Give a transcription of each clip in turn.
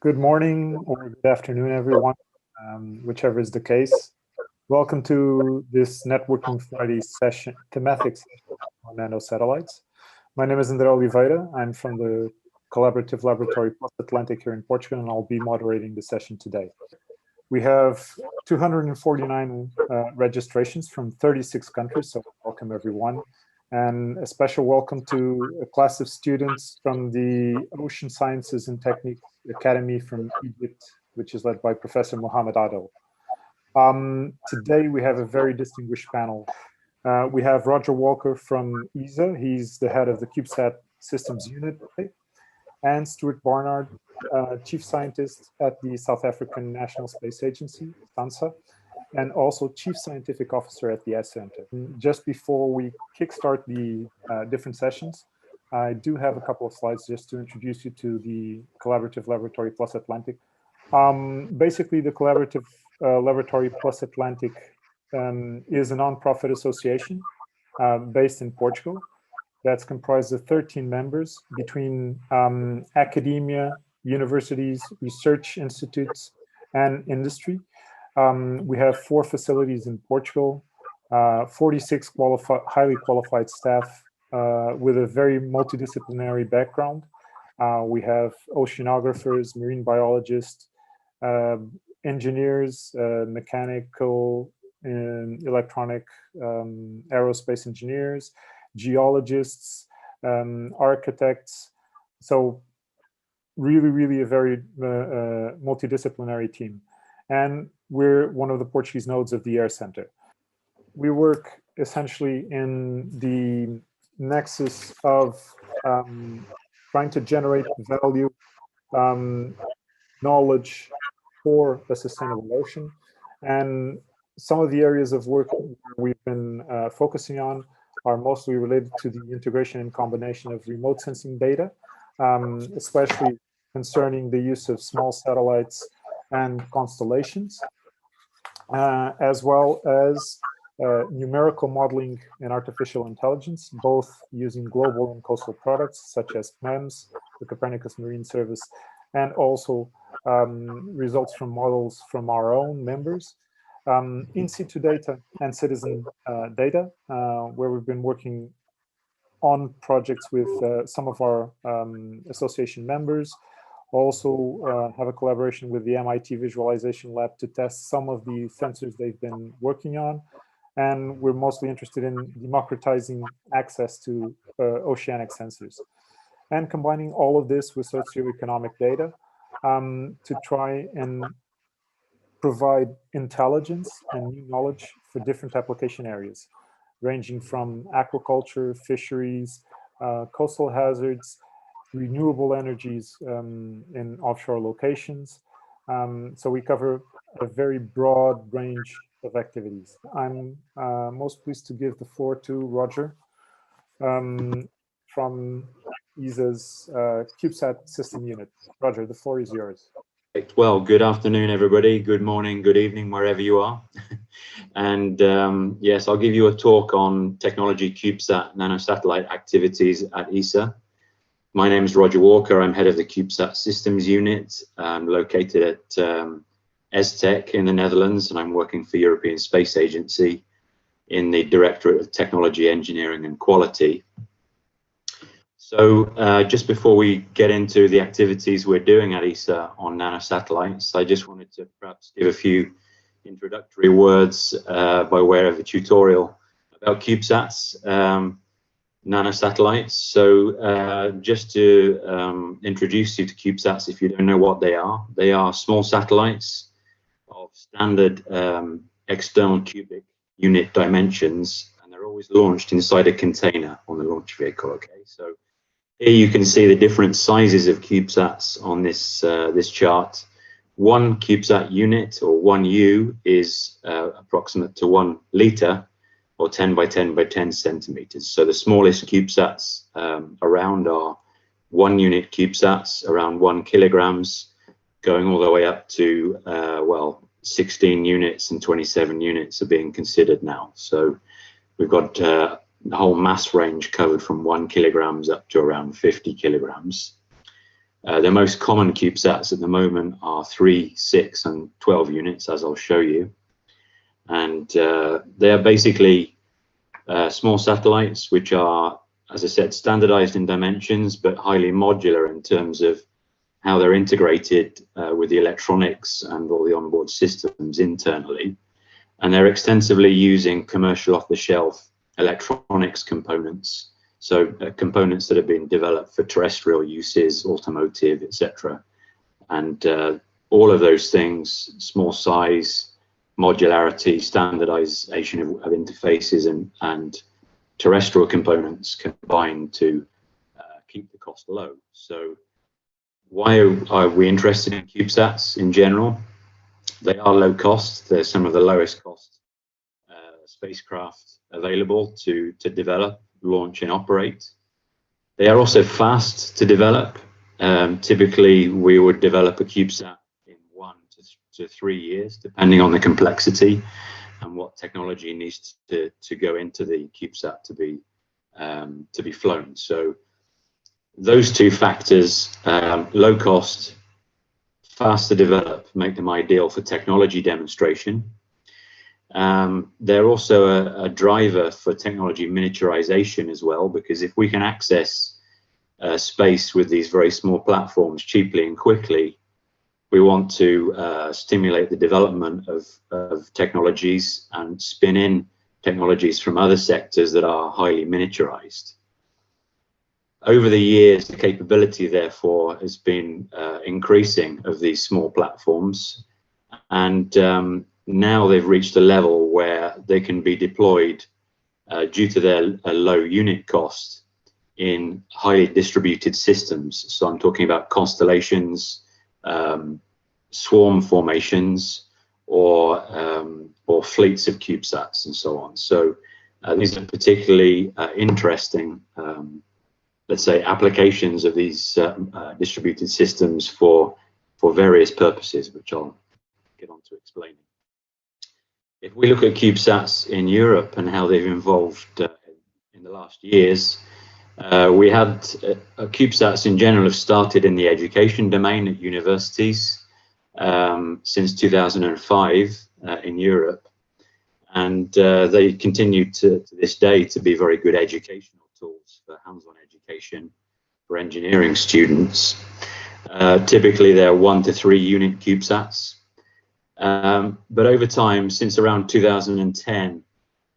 Good morning or good afternoon, everyone, whichever is the case. Welcome to this Networking Friday session, thematic session on nanosatellites. My name is André Oliveira. I'm from the Collaborative Laboratory Plus Atlantic here in Portugal, and I'll be moderating the session today. We have 249 registrations from 36 countries, so welcome everyone. And a special welcome to a class of students from the Ocean Sciences and Techniques Academy from Egypt, which is led by Professor Mohammed Adel. Today we have a very distinguished panel. We have Roger Wooker from ESA, he's the head of the CubeSat Systems Unit, and Stewart Bernard, Chief Scientist at the South African National Space Agency, SANSA, and also Chief Scientific Officer at the ESA Center. Just before we kickstart the different sessions, I do have a couple of slides just to introduce you to the Collaborative Laboratory Plus Atlantic. Basically, the Collaborative Laboratory Plus Atlantic is a non-profit association based in Portugal that's comprised of 13 members between academia, universities, research institutes, and industry. We have 4 facilities in Portugal, 46 highly qualified staff with a very multidisciplinary background. We have oceanographers, marine biologists, engineers, mechanical and electronic, aerospace engineers, geologists, architects. So really a very multidisciplinary team. And we're one of the Portuguese nodes of the ESA Center. We work essentially in the nexus of trying to generate value, knowledge for a sustainable ocean. And some of the areas of work we've been focusing on are mostly related to the integration and combination of remote sensing data, especially concerning the use of small satellites and constellations, as well as numerical modeling and artificial intelligence, both using global and coastal products such as MEMS, the Copernicus Marine Service, and also results from models from our own members, in situ data and citizen data, where we've been working on projects with some of our association members. Also have a collaboration with the MIT Visualization Lab to test some of the sensors they've been working on. And we're mostly interested in democratizing access to oceanic sensors and combining all of this with socioeconomic data to try and provide intelligence and new knowledge for different application areas, ranging from aquaculture, fisheries, coastal hazards, renewable energies in offshore locations. So we cover a very broad range of activities. I'm most pleased to give the floor to Roger from ESA's CubeSat System Unit. Roger, the floor is yours. Well, good afternoon, everybody. Good morning, good evening, wherever you are. And yes, I'll give you a talk on technology CubeSat nanosatellite activities at ESA. My name is Roger Wooker. I'm head of the CubeSat Systems Unit. I'm located at ESTEC in the Netherlands, and I'm working for European Space Agency in the Directorate of Technology, Engineering and Quality. So just before we get into the activities we're doing at ESA on nanosatellites, I just wanted to perhaps give a few introductory words by way of a tutorial about CubeSats. Nanosatellites. So just to introduce you to CubeSats, if you don't know what they are small satellites of standard external cubic unit dimensions, and they're always launched inside a container on the launch vehicle. Okay, so here you can see the different sizes of CubeSats on this this chart. One CubeSat unit, or 1U, is approximate to 1 liter, or 10 by 10 by 10 centimeters. So the smallest CubeSats around are 1 unit CubeSats, around 1 kilograms, going all the way up to, well, 16 units and 27 units are being considered now. So we've got the whole mass range covered from 1 kilograms up to around 50 kilograms. The most common CubeSats at the moment are 3, 6, and 12 units, as I'll show you. And they are basically small satellites, which are, as I said, standardized in dimensions, but highly modular in terms of how they're integrated with the electronics and all the onboard systems internally. And they're extensively using commercial off-the-shelf electronics components. So components that have been developed for terrestrial uses, automotive, etc. And all of those things, small size, modularity, standardization of interfaces and terrestrial components combine to keep the cost low. So why are we interested in CubeSats in general? They are low cost. They're some of the lowest cost spacecraft available to develop, launch, and operate. They are also fast to develop. Typically, we would develop a CubeSat in 1 to 3 years, depending on the complexity and what technology needs to go into the CubeSat to be flown. So those two factors, low cost, fast to develop, make them ideal for technology demonstration. They're also a driver for technology miniaturization as well, because if we can access space with these very small platforms cheaply and quickly, we want to stimulate the development of technologies and spin in technologies from other sectors that are highly miniaturized. Over the years, the capability, therefore, has been increasing of these small platforms, and now they've reached a level where they can be deployed due to their low unit cost in highly distributed systems. So I'm talking about constellations, swarm formations, or fleets of CubeSats and so on. So these are particularly interesting, let's say, applications of these distributed systems for various purposes, which I'll get on to explaining. If we look at CubeSats in Europe and how they've evolved in the last years, we had CubeSats in general have started in the education domain at universities since 2005 in Europe, and they continue to this day to be very good educational tools for hands-on education for engineering students. Typically, they're 1 to 3 unit CubeSats. But over time, since around 2010,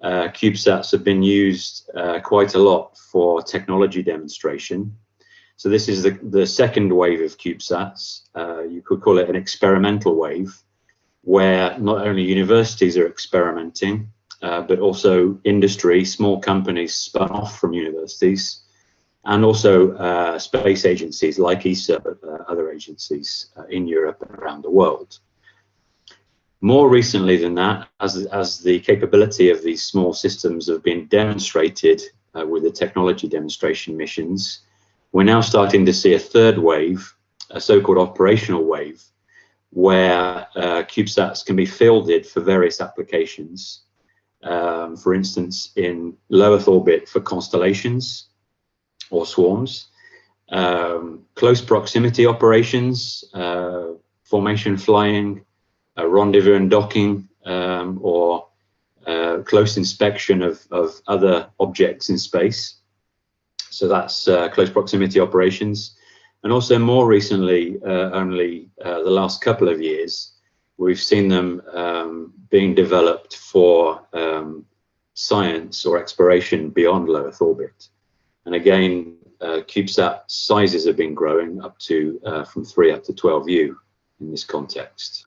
CubeSats have been used quite a lot for technology demonstration. So this is the second wave of CubeSats. You could call it an experimental wave, where not only universities are experimenting, but also industry, small companies spun off from universities, and also space agencies like ESA, but other agencies in Europe and around the world. More recently than that, as the capability of these small systems have been demonstrated with the technology demonstration missions, we're now starting to see a third wave, a so-called operational wave, where CubeSats can be fielded for various applications. For instance, in low Earth orbit for constellations or swarms, close proximity operations, formation flying, rendezvous and docking, or close inspection of other objects in space. So that's close proximity operations. And also more recently, only the last couple of years, we've seen them being developed for science or exploration beyond low Earth orbit. And again, CubeSat sizes have been growing up to from 3 up to 12U in this context.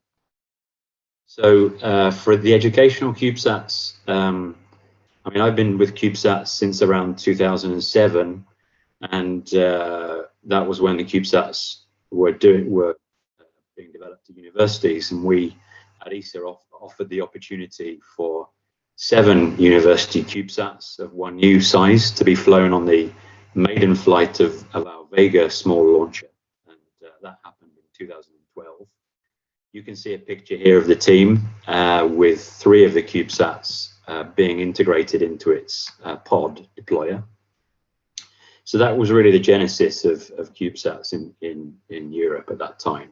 So for the educational CubeSats, I mean, I've been with CubeSats since around 2007, and that was when the CubeSats were being developed at universities, and we at ESA offered the opportunity for 7 university CubeSats of 1U size to be flown on the maiden flight of our Vega small launcher, and that happened in 2012. You can see a picture here of the team with 3 of the CubeSats being integrated into its pod deployer. So that was really the genesis of CubeSats in Europe at that time.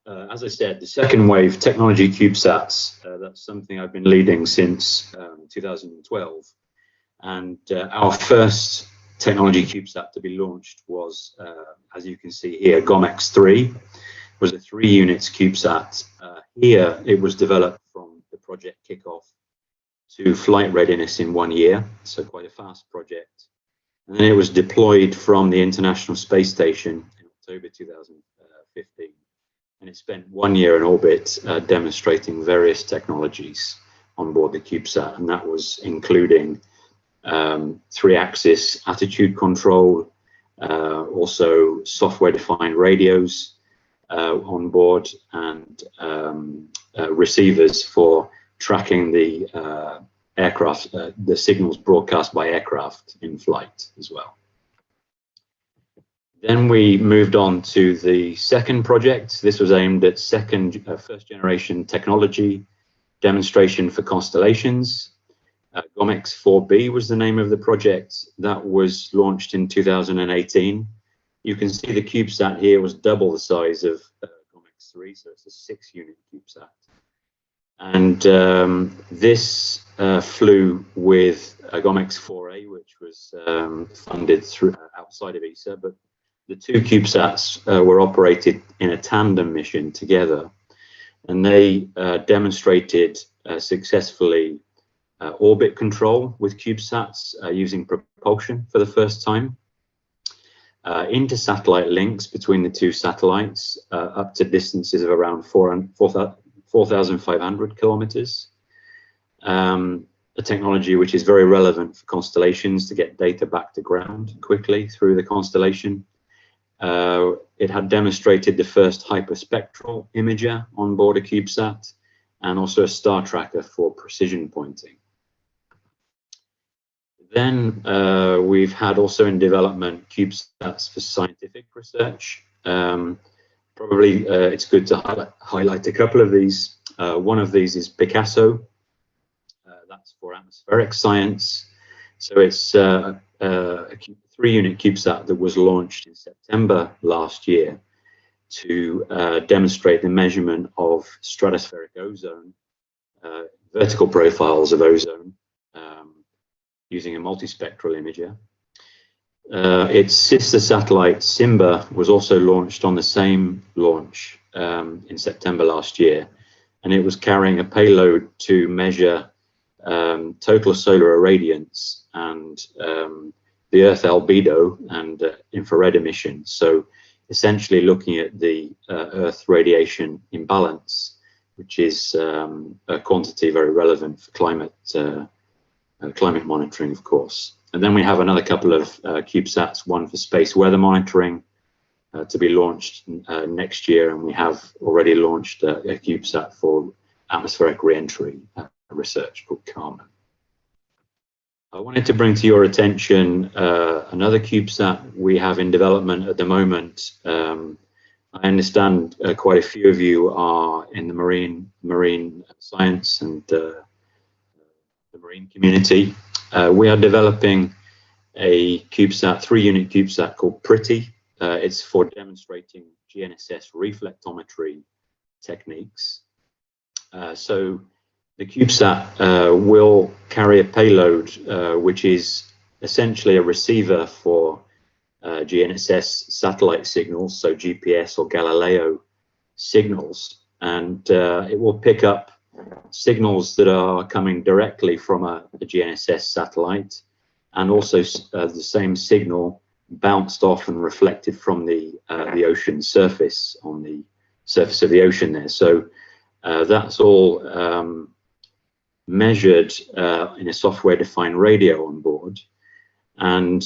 As I said, the second wave technology CubeSats, that's something I've been leading since 2012. And our first technology CubeSat to be launched was, as you can see here, GOMEX-3. Was a 3 units CubeSat. Here it was developed from the project kickoff to flight readiness in 1 year, so quite a fast project. And then it was deployed from the International Space Station in October 2015. And it spent 1 year in orbit demonstrating various technologies on board the CubeSat, and that was including 3-axis attitude control, also software-defined radios on board, and receivers for tracking the aircraft, the signals broadcast by aircraft in flight as well. Then we moved on to the second project. This was aimed at first generation technology demonstration for constellations. GOMEX-4B was the name of the project. That was launched in 2018. You can see the CubeSat here was double the size of GOMEX-3, so it's a 6-unit CubeSat. And this flew with GOMEX-4A, which was funded through outside of ESA, but the 2 CubeSats were operated in a tandem mission together, and they demonstrated successfully orbit control with CubeSats using propulsion for the first time. Inter-satellite links between the 2 satellites up to distances of around 4,500 kilometers. A technology which is very relevant for constellations to get data back to ground quickly through the constellation. It had demonstrated the first hyperspectral imager on board a CubeSat, and also a star tracker for precision pointing. Then we've had also in development CubeSats for scientific research. Probably it's good to highlight a couple of these. One of these is Picasso. That's for atmospheric science. So it's a 3-unit CubeSat that was launched in September last year to demonstrate the measurement of stratospheric ozone, vertical profiles of ozone, using a multispectral imager. Its sister satellite, Simba, was also launched on the same launch in September last year, and it was carrying a payload to measure total solar irradiance and the Earth albedo and infrared emissions. So essentially looking at the Earth radiation imbalance, which is a quantity very relevant for climate monitoring, of course. And then we have another couple of CubeSats, one for space weather monitoring to be launched next year, and we have already launched a CubeSat for atmospheric re-entry research called Carmen. I wanted to bring to your attention another CubeSat we have in development at the moment. I understand quite a few of you are in the marine science and the marine community. We are developing a CubeSat, 3-unit CubeSat called Pretty. It's for demonstrating GNSS reflectometry techniques. So the CubeSat will carry a payload which is essentially a receiver for GNSS satellite signals, so GPS or Galileo signals, and it will pick up signals that are coming directly from a GNSS satellite, and also the same signal bounced off and reflected from the ocean surface, on the surface of the ocean there. So that's all measured in a software-defined radio on board, and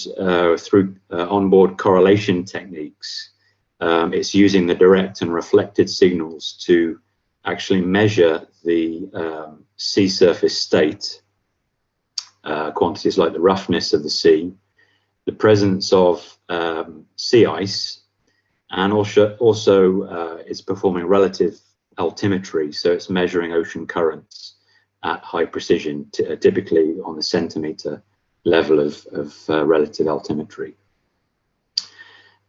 through onboard correlation techniques, it's using the direct and reflected signals to actually measure the sea surface state, quantities like the roughness of the sea, the presence of sea ice, and also it's performing relative altimetry, so it's measuring ocean currents at high precision, typically on the centimeter level of relative altimetry.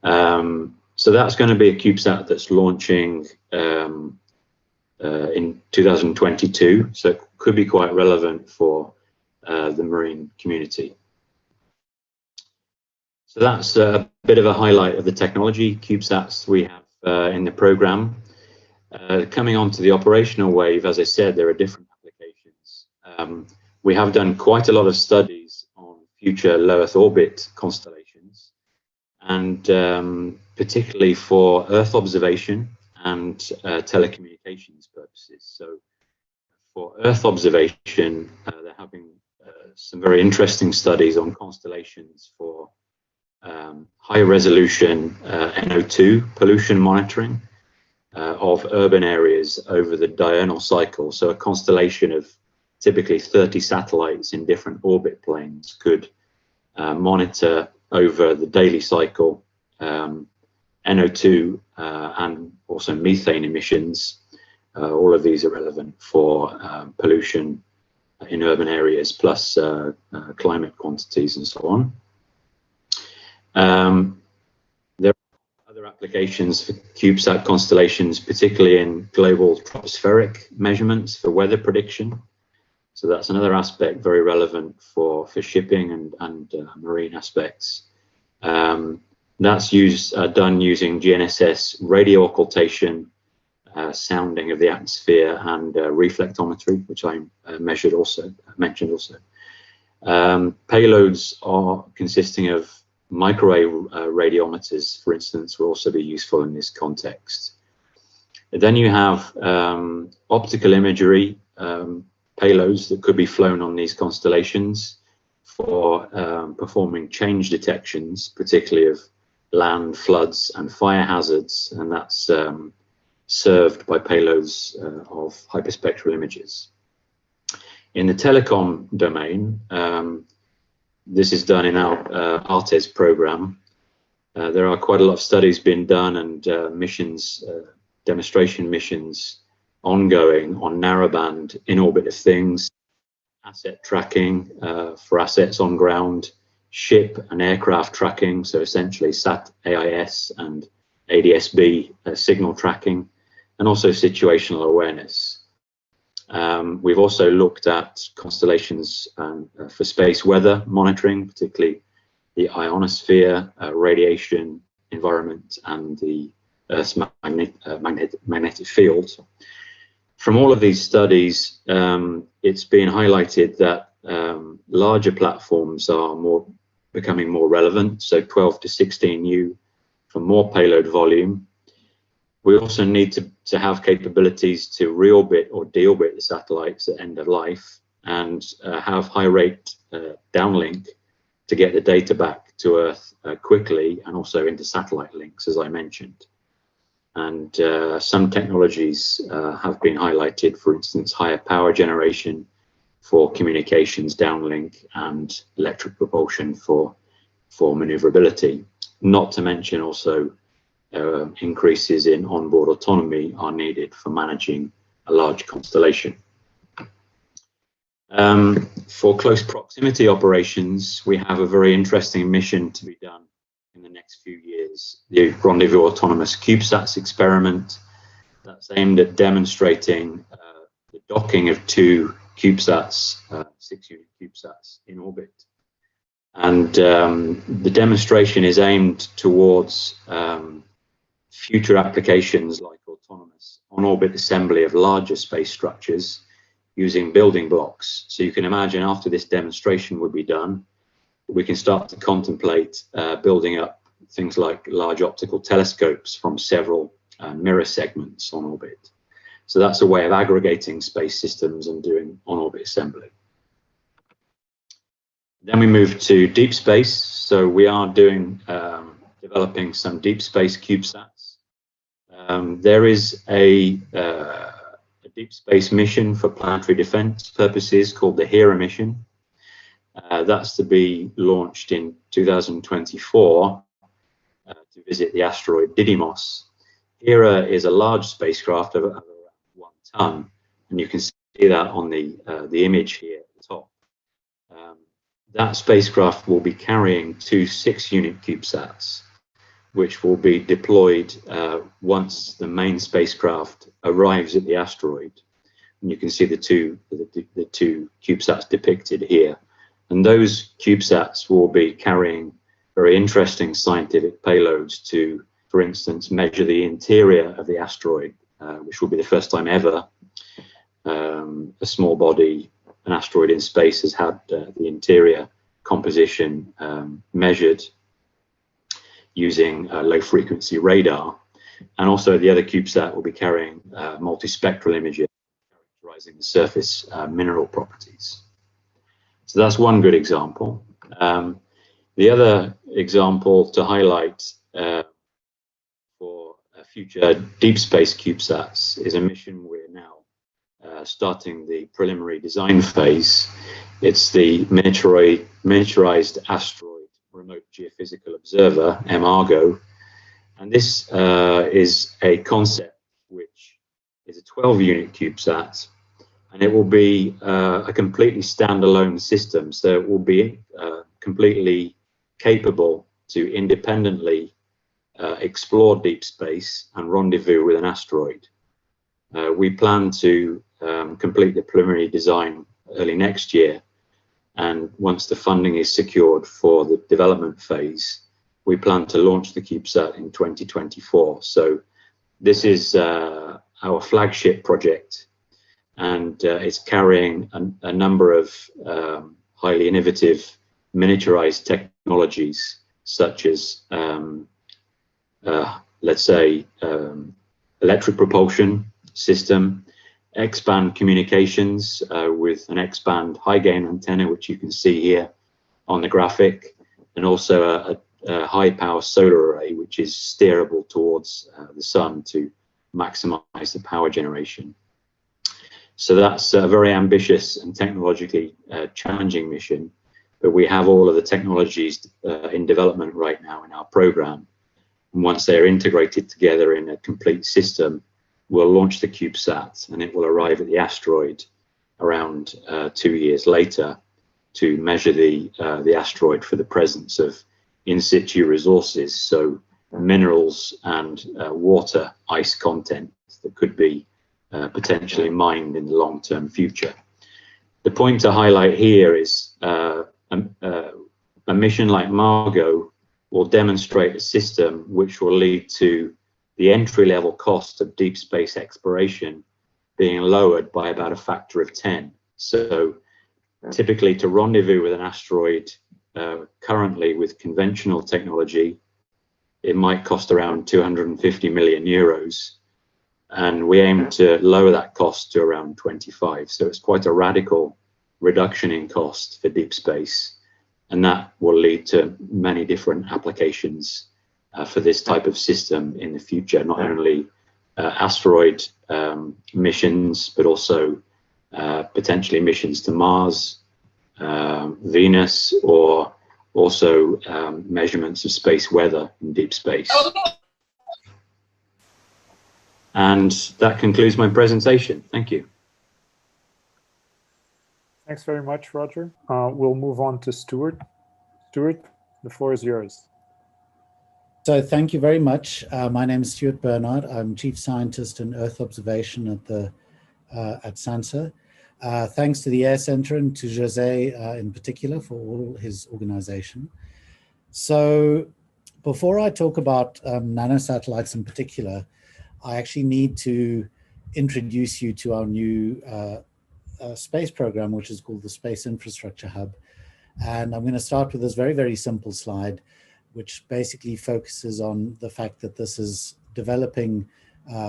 So that's going to be a CubeSat that's launching in 2022, so it could be quite relevant for the marine community. So that's a bit of a highlight of the technology CubeSats we have in the program. Coming on to the operational wave, as I said, there are different applications. We have done quite a lot of studies on future low Earth orbit constellations, and particularly for Earth observation and telecommunications purposes. So for Earth observation, there have been some very interesting studies on constellations for high resolution NO2 pollution monitoring of urban areas over the diurnal cycle. So a constellation of typically 30 satellites in different orbit planes could monitor over the daily cycle NO2 and also methane emissions. All of these are relevant for pollution in urban areas, plus climate quantities and so on. There are other applications for CubeSat constellations, particularly in global tropospheric measurements for weather prediction. So that's another aspect very relevant for shipping and marine aspects. That's done using GNSS radio occultation, sounding of the atmosphere, and reflectometry, which I mentioned also. Payloads are consisting of microwave radiometers, for instance, will also be useful in this context. Then you have optical imagery payloads that could be flown on these constellations for performing change detections, particularly of land, floods, and fire hazards, and that's served by payloads of hyperspectral images. In the telecom domain, this is done in our ARTES program. There are quite a lot of studies being done and missions, demonstration missions ongoing on narrowband in-orbit of things, asset tracking for assets on ground, ship and aircraft tracking, so essentially SAT AIS and ADS-B signal tracking, and also situational awareness. We've also looked at constellations for space weather monitoring, particularly the ionosphere, radiation environment, and the Earth's magnetic field. From all of these studies, it's been highlighted that larger platforms are becoming more relevant, so 12 to 16U for more payload volume. We also need to have capabilities to reorbit or deorbit the satellites at end of life, and have high rate downlink to get the data back to Earth quickly, and also into satellite links, as I mentioned. And some technologies have been highlighted, for instance, higher power generation for communications downlink, and electric propulsion for maneuverability. Not to mention also increases in onboard autonomy are needed for managing a large constellation. For close proximity operations, we have a very interesting mission to be done in the next few years. The Rendezvous Autonomous CubeSats experiment, that's aimed at demonstrating the docking of two CubeSats, 6-unit CubeSats in orbit. And the demonstration is aimed towards future applications like autonomous on-orbit assembly of larger space structures using building blocks. So you can imagine after this demonstration would be done, we can start to contemplate building up things like large optical telescopes from several mirror segments on orbit. So that's a way of aggregating space systems and doing on-orbit assembly. Then we move to deep space. So we are doing developing some deep space CubeSats. There is a deep space mission for planetary defense purposes called the HERA mission. That's to be launched in 2024 to visit the asteroid Didymos. HERA is a large spacecraft of around 1 ton, and you can see that on the image here at the top. that spacecraft will be carrying two 6-unit CubeSats, which will be deployed once the main spacecraft arrives at the asteroid. And you can see the two CubeSats depicted here. And those CubeSats will be carrying very interesting scientific payloads to, for instance, measure the interior of the asteroid, which will be the first time ever a small body, an asteroid in space, has had the interior composition measured using low frequency radar. And also the other CubeSat will be carrying multispectral images characterizing the surface mineral properties. So that's one good example. The other example to highlight for future deep space CubeSats is a mission we're now starting the preliminary design phase. It's the Miniaturized Asteroid Remote Geophysical Observer, MARGO. And this is a concept which is a 12-unit CubeSat, and it will be a completely standalone system. So it will be completely capable to independently explore deep space and rendezvous with an asteroid. We plan to complete the preliminary design early next year, and once the funding is secured for the development phase, we plan to launch the CubeSat in 2024. So this is our flagship project, and it's carrying a number of highly innovative miniaturized technologies, such as let's say electric propulsion system, X-band communications with an X-band high gain antenna, which you can see here on the graphic, and also a high power solar array, which is steerable towards the sun to maximize the power generation. So that's a very ambitious and technologically challenging mission, but we have all of the technologies in development right now in our program. And once they're integrated together in a complete system, we'll launch the CubeSat, and it will arrive at the asteroid around 2 years later to measure the asteroid for the presence of in situ resources, so minerals and water ice content that could be potentially mined in the long-term future. The point to highlight here is a mission like MARGO will demonstrate a system which will lead to the entry-level cost of deep space exploration being lowered by about a factor of 10. So typically to rendezvous with an asteroid currently with conventional technology, it might cost around 250 million euros. And we aim to lower that cost to around 25. So it's quite a radical reduction in cost for deep space. And that will lead to many different applications for this type of system in the future, not only asteroid missions, but also potentially missions to Mars, Venus, or also measurements of space weather in deep space. And that concludes my presentation. Thank you. Thanks very much, Roger. We'll move on to Stewart. Stewart, the floor is yours. So thank you very much. My name is Stewart Bernard. I'm Chief Scientist in Earth Observation at SANSA. Thanks to the Air Center and to Jose in particular for all his organization. So before I talk about nanosatellites in particular, I actually need to introduce you to our new space program, which is called the Space Infrastructure Hub. And I'm going to start with this very, very simple slide, which basically focuses on the fact that this is developing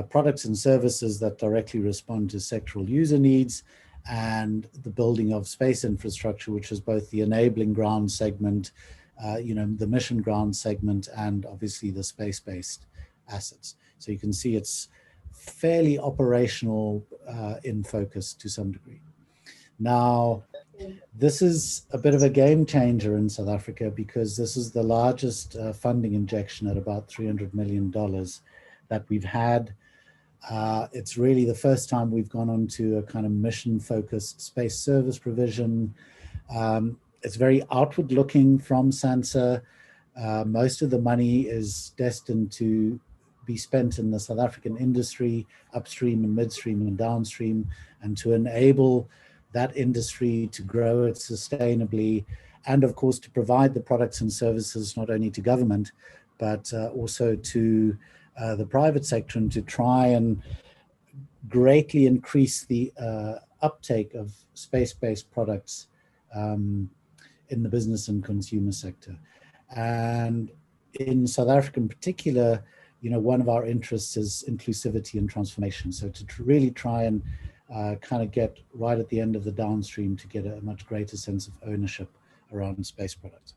products and services that directly respond to sectoral user needs, and the building of space infrastructure, which is both the enabling ground segment, the mission ground segment, and obviously the space-based assets. So you can see it's fairly operational in focus to some degree. Now, this is a bit of a game changer in South Africa because this is the largest funding injection at about $300 million that we've had. It's really the first time we've gone on to a kind of mission-focused space service provision. It's very outward looking from SANSA. Most of the money is destined to be spent in the South African industry, upstream and midstream and downstream, and to enable that industry to grow it sustainably, and of course to provide the products and services not only to government, but also to the private sector, and to try and greatly increase the uptake of space-based products in the business and consumer sector. And in South Africa in particular, you know, one of our interests is inclusivity and transformation. So to really try and kind of get right at the end of the downstream to get a much greater sense of ownership around space products.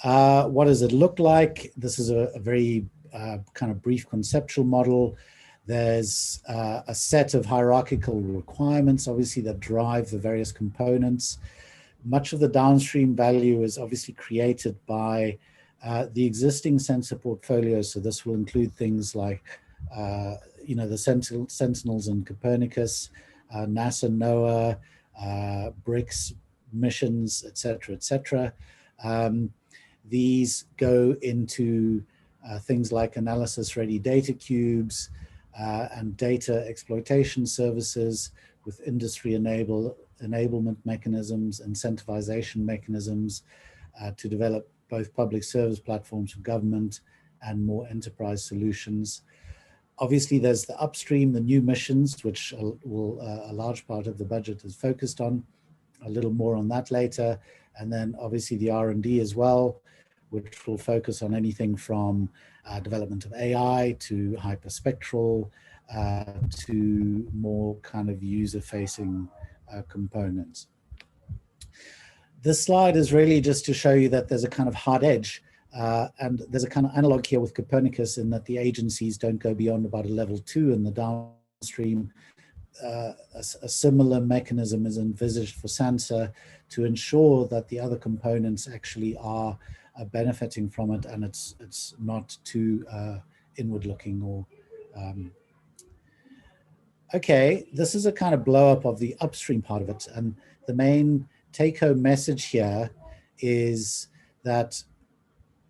What does it look like? This is a very kind of brief conceptual model. There's a set of hierarchical requirements, obviously, that drive the various components. Much of the downstream value is obviously created by the existing sensor portfolio. So this will include things like, you know, the Sentinels and Copernicus, NASA, NOAA, BRICS missions, et cetera, these go into things like analysis-ready data cubes and data exploitation services with industry enablement mechanisms, incentivization mechanisms to develop both public service platforms for government and more enterprise solutions. Obviously, there's the upstream, the new missions, which a large part of the budget is focused on. A little more on that later. And then obviously the R&D as well, which will focus on anything from development of AI to hyperspectral to more kind of user-facing components. This slide is really just to show you that there's a kind of hard edge, and there's a kind of analog here with Copernicus in that the agencies don't go beyond about a level 2 in the downstream. A similar mechanism is envisaged for SANSA to ensure that the other components actually are benefiting from it, and it's not too inward looking or okay, this is a kind of blow up of the upstream part of it, and the main take-home message here is that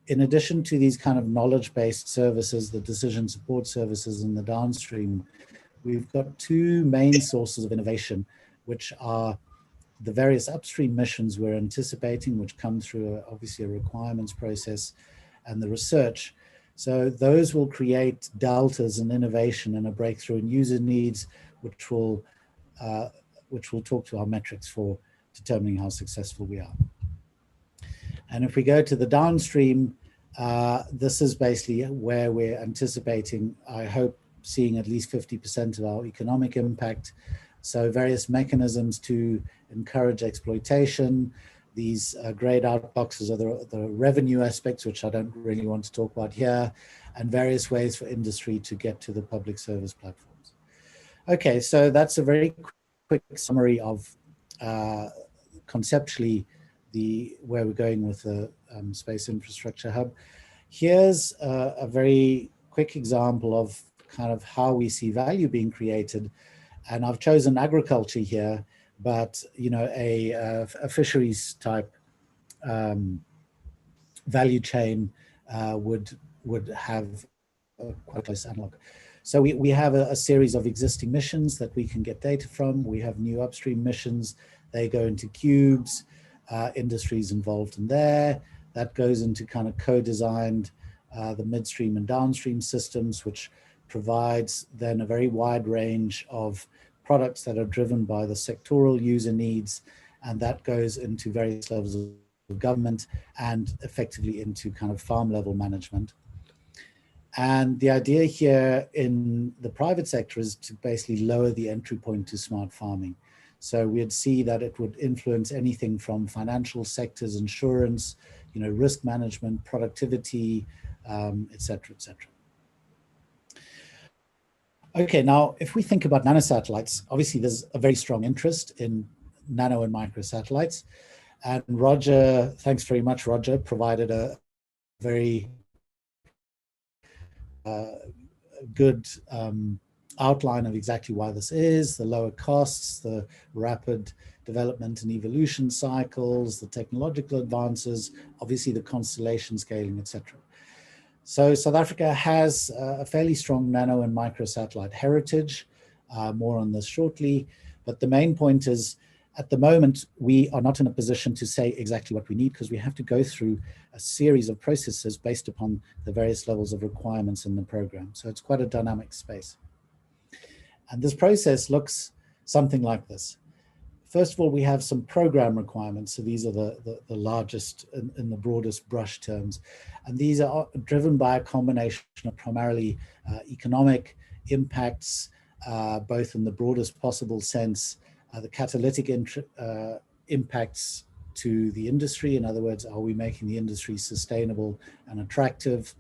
in addition to these kind of knowledge-based services, the decision support services in the downstream, we've got two main sources of innovation, which are the various upstream missions we're anticipating, which come through obviously a requirements process, and the research. So those will create deltas in innovation and a breakthrough in user needs, which will talk to our metrics for determining how successful we are. And if we go to the downstream, this is basically where we're anticipating, I hope, seeing at least 50% of our economic impact. So various mechanisms to encourage exploitation. These grayed out boxes are the revenue aspects, which I don't really want to talk about here, and various ways for industry to get to the public service platforms. Okay, so that's a very quick summary of conceptually where we're going with the Space Infrastructure Hub. Here's a very quick example of kind of how we see value being created. And I've chosen agriculture here, but you know, a fisheries type value chain would have a quite close analog. So we have a series of existing missions that we can get data from. We have new upstream missions. They go into cubes, industries involved in there. That goes into kind of co-designed the midstream and downstream systems, which provides then a very wide range of products that are driven by the sectoral user needs, and that goes into various levels of government and effectively into kind of farm level management. And the idea here in the private sector is to basically lower the entry point to smart farming. So we'd see that it would influence anything from financial sectors, insurance, you know, risk management, productivity, et cetera, et cetera. Okay, now if we think about nanosatellites, obviously there's a very strong interest in nano and micro satellites. And Roger, thanks very much, Roger, provided a very good outline of exactly why this is, the lower costs, the rapid development and evolution cycles, the technological advances, obviously the constellation scaling, etc. So South Africa has a fairly strong nano and microsatellite heritage, more on this shortly, but the main point is, at the moment, we are not in a position to say exactly what we need because we have to go through a series of processes based upon the various levels of requirements in the program. So it's quite a dynamic space. And this process looks something like this. First of all, we have some program requirements. So these are the largest in the broadest brush terms. And these are driven by a combination of primarily economic impacts, both in the broadest possible sense, the catalytic impacts to the industry. In other words, are we making the industry sustainable and attractive?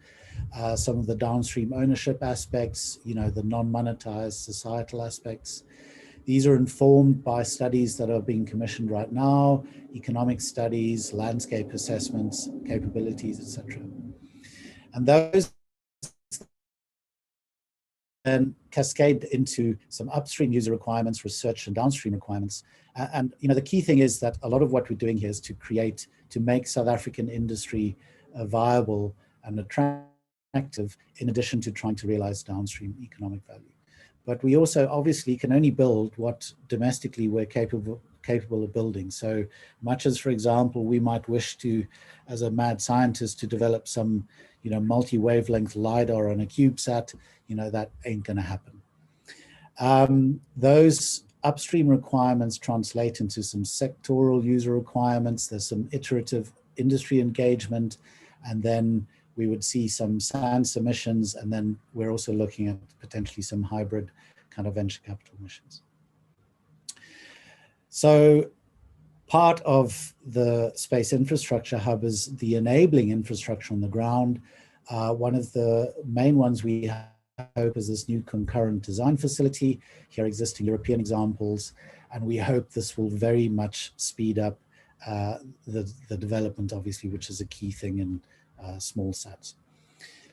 Some of the downstream ownership aspects, the non-monetized societal aspects. These are informed by studies that are being commissioned right now, economic studies, landscape assessments, capabilities, etc. And those and cascade into some upstream user requirements, research and downstream requirements. And the key thing is that a lot of what we're doing here is to make South African industry viable and attractive, in addition to trying to realize downstream economic value. But we also obviously can only build what domestically we're capable of building. So much as, for example, we might wish to, as a mad scientist, to develop some multi-wavelength LiDAR on a CubeSat, that ain't going to happen. Those upstream requirements translate into some sectoral user requirements. There's some iterative industry engagement, and then we would see some SANS emissions, and then we're also looking at potentially some hybrid kind of venture capital missions. So part of the Space Infrastructure Hub is the enabling infrastructure on the ground. One of the main ones we hope is this new concurrent design facility. Here are existing European examples, and we hope this will very much speed up the development, obviously, which is a key thing in small sats.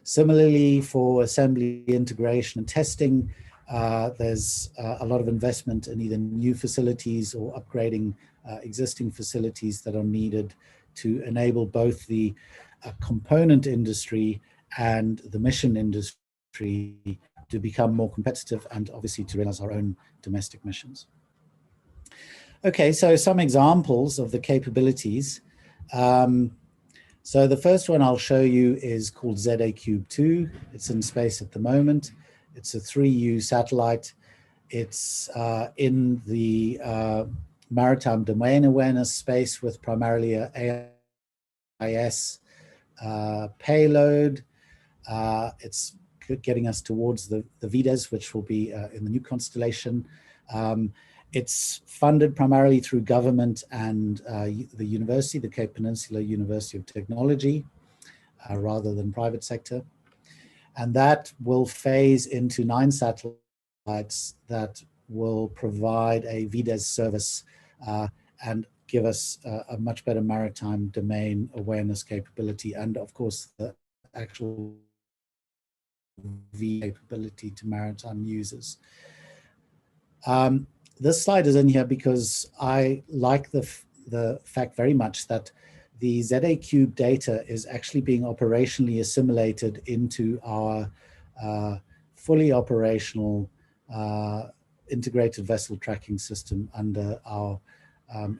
Similarly, for assembly, integration, and testing, there's a lot of investment in either new facilities or upgrading existing facilities that are needed to enable both the component industry and the mission industry to become more competitive and obviously to realize our own domestic missions. Okay, so some examples of the capabilities. So the first one I'll show you is called ZA-Cube2. It's in space at the moment. It's a 3U satellite. It's in the maritime domain awareness space with primarily a AIS payload. It's getting us towards the VDES, which will be in the new constellation. It's funded primarily through government and the university, the Cape Peninsula University of Technology, rather than private sector. And that will phase into 9 satellites that will provide a VDES service and give us a much better maritime domain awareness capability, and of course the actual V capability to maritime users. This slide is in here because I like the fact very much that the ZA-Cube data is actually being operationally assimilated into our fully operational integrated vessel tracking system under our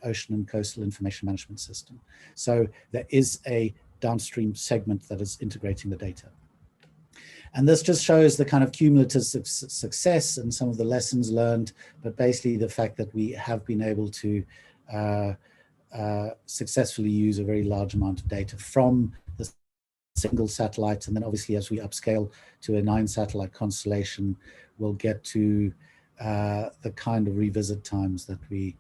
ocean and coastal information management system. So there is a downstream segment that is integrating the data. And this just shows the kind of cumulative success and some of the lessons learned, but basically the fact that we have been able to successfully use a very large amount of data from the single satellite. And then obviously as we upscale to a 9 satellite constellation, we'll get to the kind of revisit times that we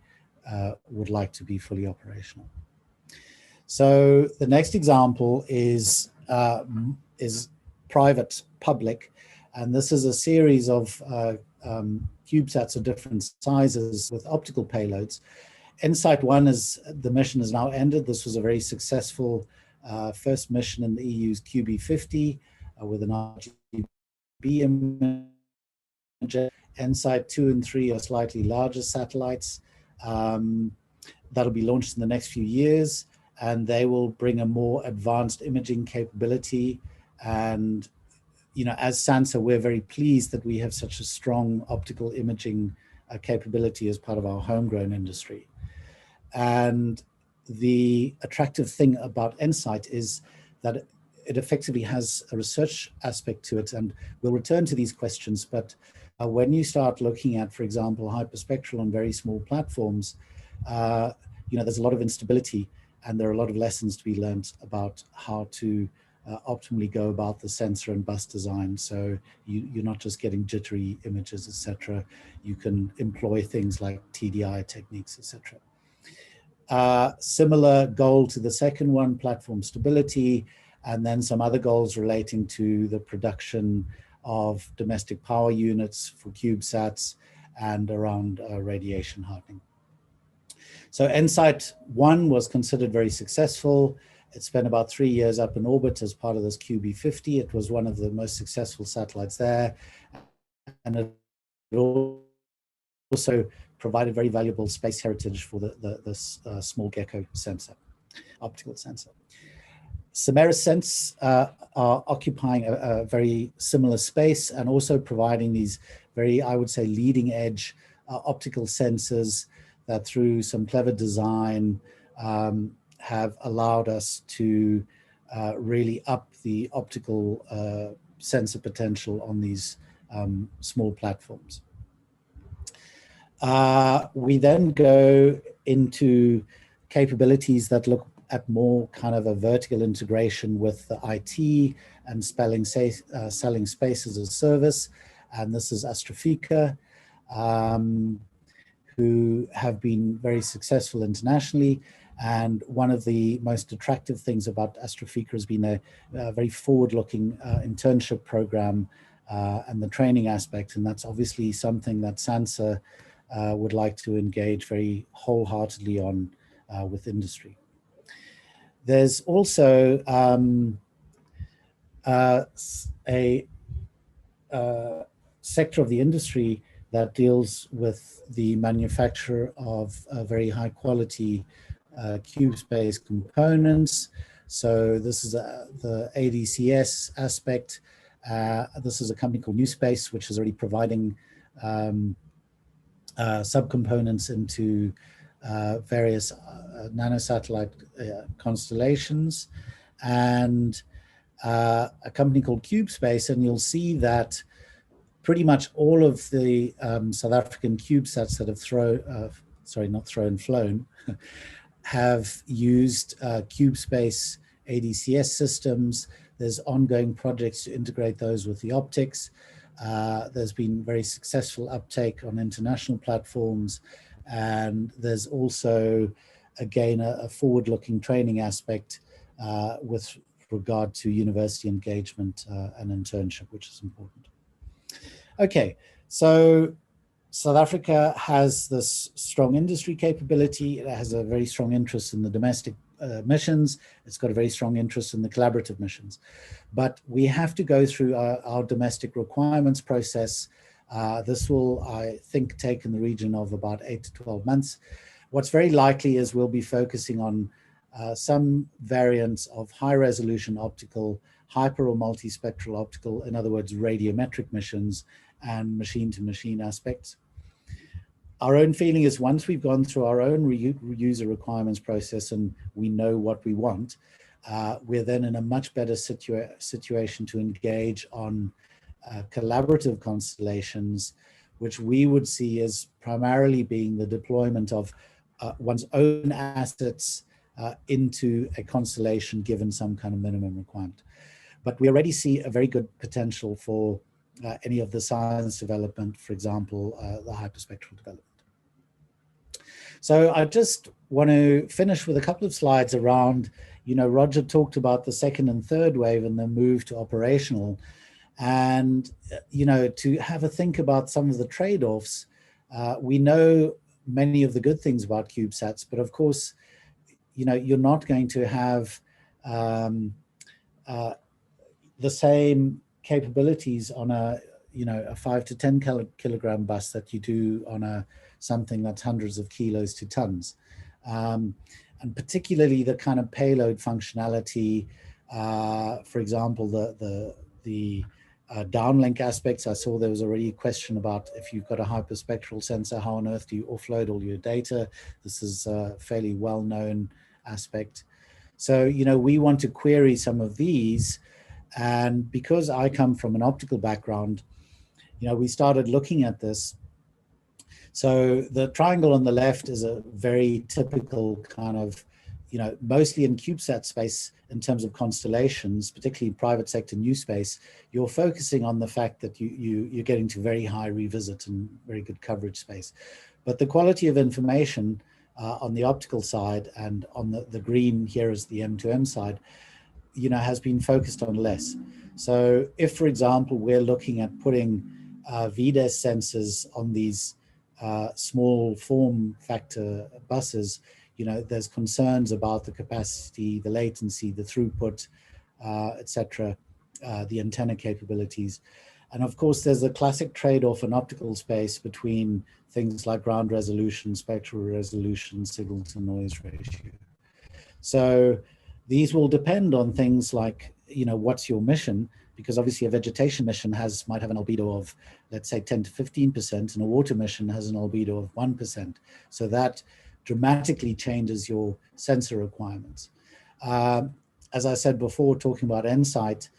would like to be fully operational. So the next example is private public, and this is a series of CubeSats of different sizes with optical payloads. InSight 1 is, the mission has now ended. This was a very successful first mission in the EU's QB50 with an RGB EnSight 2 and 3 are slightly larger satellites that'll be launched in the next few years, and they will bring a more advanced imaging capability. And as SANSA, we're very pleased that we have such a strong optical imaging capability as part of our homegrown industry. And the attractive thing about EnSight is that it effectively has a research aspect to it, and we'll return to these questions. But when you start looking at, for example, hyperspectral on very small platforms, there's a lot of instability, and there are a lot of lessons to be learned about how to optimally go about the sensor and bus design. So you're not just getting jittery images, etc. You can employ things like TDI techniques, etc. Similar goal to the second one, platform stability, and then some other goals relating to the production of domestic power units for CubeSats and around radiation hardening. So EnSight 1 was considered very successful. It spent about 3 years up in orbit as part of this QB50. It was one of the most successful satellites there. And it also provided very valuable space heritage for this small gecko sensor, optical sensor. Semaris are occupying a very similar space and also providing these very, I would say, leading edge optical sensors that through some clever design have allowed us to really up the optical sensor potential on these small platforms. We then go into capabilities that look at more kind of a vertical integration with the IT and selling space as a service. And this is Astrofika, who have been very successful internationally. And one of the most attractive things about Astrofika has been a very forward-looking internship program and the training aspect. And that's obviously something that SANSA would like to engage very wholeheartedly on with industry. There's also a sector of the industry that deals with the manufacture of very high quality CubeSpace components. So this is the ADCS aspect. This is a company called NewSpace, which is already providing subcomponents into various nanosatellite constellations, and a company called CubeSpace. And you'll see that pretty much all of the South African CubeSats that have flown have used CubeSpace ADCS systems. There's ongoing projects to integrate those with the optics. There's been very successful uptake on international platforms. And there's also, again, a forward-looking training aspect with regard to university engagement and internship, which is important. Okay, so South Africa has this strong industry capability. It has a very strong interest in the domestic missions. It's got a very strong interest in the collaborative missions. But we have to go through our domestic requirements process. This will, I think, take in the region of about 8 to 12 months. What's very likely is we'll be focusing on some variants of high-resolution optical, hyper or multispectral optical, in other words, radiometric missions, and machine-to-machine aspects. Our own feeling is once we've gone through our own user requirements process and we know what we want, we're then in a much better situation to engage on collaborative constellations, which we would see as primarily being the deployment of one's own assets into a constellation given some kind of minimum requirement. But we already see a very good potential for any of the science development, for example, the hyperspectral development. So I just want to finish with a couple of slides around, Roger talked about the second and third wave and the move to operational. And, to have a think about some of the trade-offs, we know many of the good things about CubeSats, but of course, you're not going to have the same capabilities on a a 5 to 10 kilogram bus that you do on something that's hundreds of kilos to tons. And particularly the kind of payload functionality, for example, the downlink aspects. I saw there was already a question about if you've got a hyperspectral sensor, how on earth do you offload all your data? This is a fairly well-known aspect. So, we want to query some of these. And because I come from an optical background, we started looking at this. So the triangle on the left is a very typical kind of, mostly in CubeSat space in terms of constellations, particularly private sector new space, you're focusing on the fact that you're getting to very high revisit and very good coverage space. But the quality of information on the optical side and on the green here is the M2M side, has been focused on less. So if, for example, we're looking at putting VDES sensors on these small form factor buses, there's concerns about the capacity, the latency, the throughput, etc., the antenna capabilities. And of course, there's a classic trade-off in optical space between things like ground resolution, spectral resolution, signal to noise ratio. So these will depend on things like, what's your mission? Because obviously a vegetation mission might have an albedo of, let's say, 10 to 15%, and a water mission has an albedo of 1%. So that dramatically changes your sensor requirements. As I said before, talking about Insight,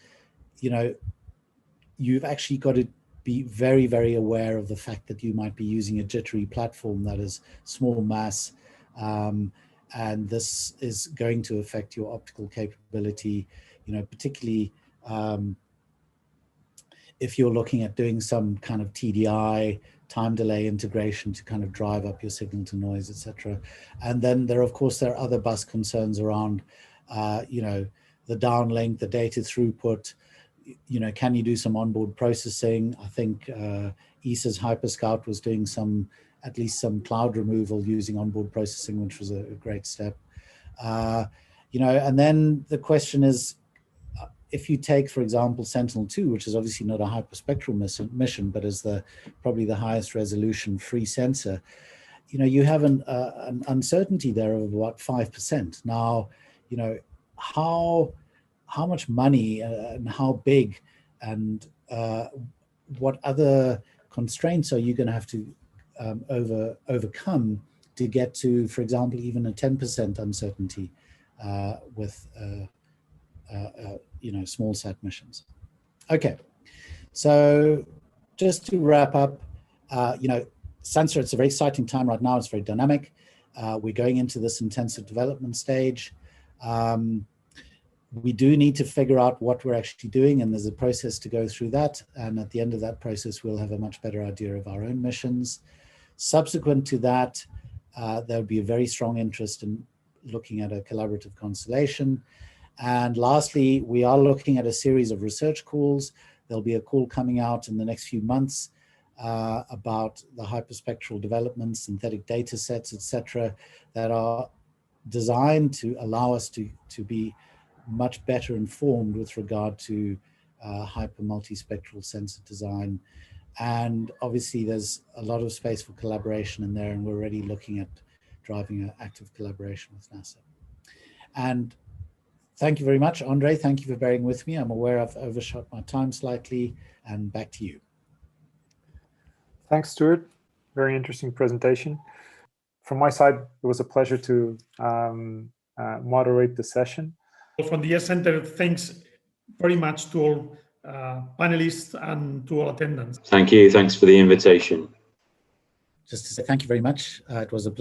you've actually got to be very, very aware of the fact that you might be using a jittery platform that is small mass, and this is going to affect your optical capability, particularly if you're looking at doing some kind of TDI, time delay integration to kind of drive up your signal to noise, etc. And then there are other bus concerns around, the downlink, the data throughput. Can you do some onboard processing? I think ESA's HyperScout was doing at least some cloud removal using onboard processing, which was a great step. And then the question is, if you take, for example, Sentinel-2, which is obviously not a hyperspectral mission, but is probably the highest resolution free sensor, you have an uncertainty there of about 5%. Now, how much money and how big and what other constraints are you going to have to overcome to get to, for example, even a 10% uncertainty with small sat missions. Okay, so just to wrap up, sensor, it's a very exciting time right now. It's very dynamic. We're going into this intensive development stage. We do need to figure out what we're actually doing, and there's a process to go through that. And at the end of that process, we'll have a much better idea of our own missions. Subsequent to that, there'll be a very strong interest in looking at a collaborative constellation. And lastly, we are looking at a series of research calls. There'll be a call coming out in the next few months about the hyperspectral development, synthetic data sets, etc., that are designed to allow us to be much better informed with regard to hyper multispectral sensor design. And obviously there's a lot of space for collaboration in there, and we're already looking at driving an active collaboration with NASA. And thank you very much, Andre. Thank you for bearing with me. I'm aware I've overshot my time slightly, and back to you. Thanks, Stewart. Very interesting presentation. From my side, it was a pleasure to moderate the session. From the ESA Center, thanks very much to all panelists and to all attendants. Thank you. Thanks for the invitation. Just to say thank you very much. It was a pleasure.